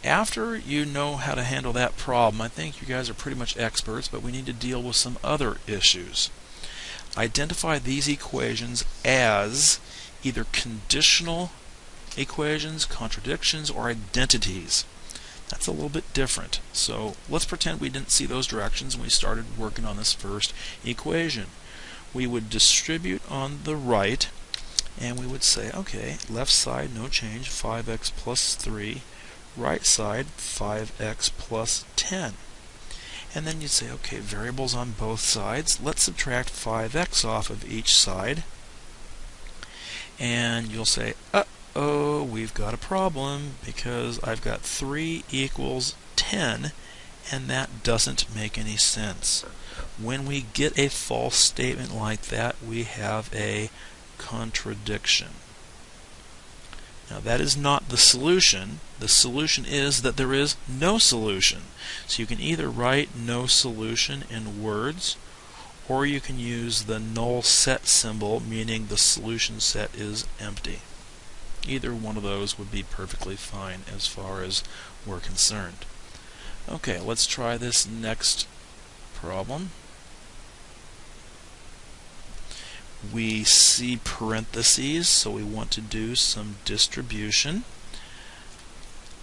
After you know how to handle that problem, I think you guys are pretty much experts, but we need to deal with some other issues. Identify these equations as either conditional equations, contradictions, or identities. That's a little bit different. So let's pretend we didn't see those directions when we started working on this first equation. We would distribute on the right, and we would say, okay, left side no change, 5x plus 3, right side 5x plus 10. And then you'd say, okay, variables on both sides. Let's subtract 5x off of each side. And you'll say, uh-oh, we've got a problem because I've got 3 equals 10, and that doesn't make any sense. When we get a false statement like that, we have a contradiction. Now that is not the solution. The solution is that there is no solution. So you can either write no solution in words, or you can use the null set symbol, meaning the solution set is empty. Either one of those would be perfectly fine as far as we're concerned. Okay, let's try this next problem. We see parentheses, so we want to do some distribution.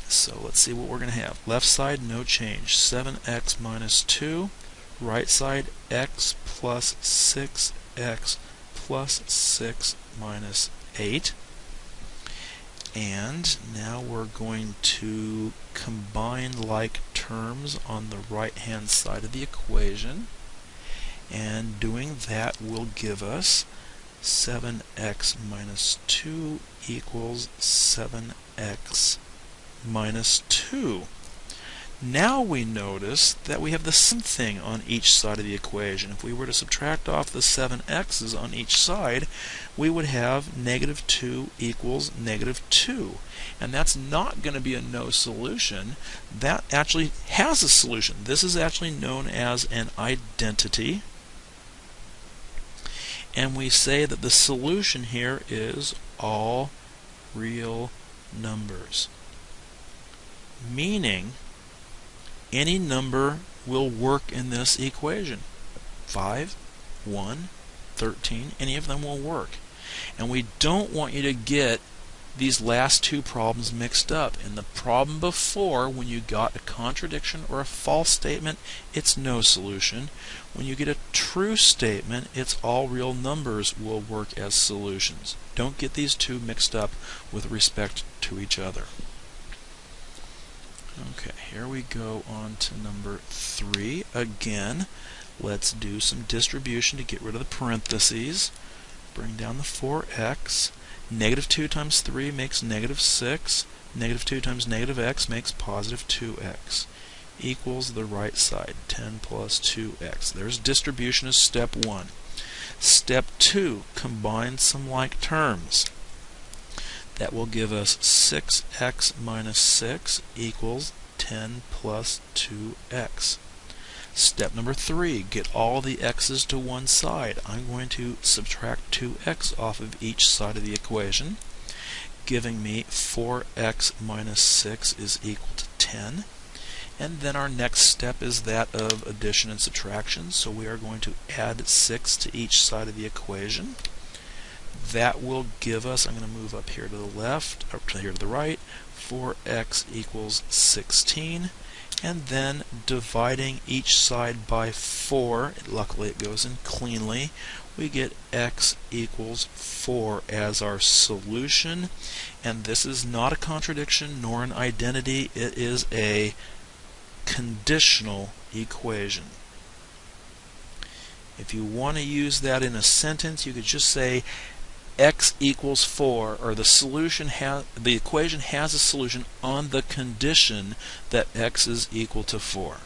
So let's see what we're going to have. Left side, no change, 7x minus 2. Right side, x plus 6x plus 6 minus 8. And now we're going to combine like terms on the right-hand side of the equation. And doing that will give us 7x minus 2 equals 7x minus 2. Now we notice that we have the same thing on each side of the equation. If we were to subtract off the 7x's on each side, we would have negative 2 equals negative 2. And that's not going to be a no solution. That actually has a solution. This is actually known as an identity. And we say that the solution here is all real numbers. Meaning, any number will work in this equation. 5, 1, 13, any of them will work. And we don't want you to get these last two problems mixed up. In the problem before, when you got a contradiction or a false statement, it's no solution. When you get a true statement, it's all real numbers will work as solutions. Don't get these two mixed up with respect to each other. Okay, here we go on to number 3. Again, let's do some distribution to get rid of the parentheses. Bring down the 4x. Negative 2 times 3 makes negative 6. Negative 2 times negative x makes positive 2x. Equals the right side, 10 plus 2x. There's distribution as step 1. Step 2, combine some like terms. That will give us 6x minus 6 equals 10 plus 2x. Step number 3, get all the x's to one side. I'm going to subtract 2x off of each side of the equation, giving me 4x minus 6 is equal to 10. And then our next step is that of addition and subtraction, so we are going to add 6 to each side of the equation. That will give us, I'm going to move up here to the left, up to here to the right, 4x equals 16. And then dividing each side by 4, luckily it goes in cleanly, we get x equals 4 as our solution. And this is not a contradiction nor an identity, it is a conditional equation. If you want to use that in a sentence, you could just say x equals 4, or the equation has a solution on the condition that x is equal to 4.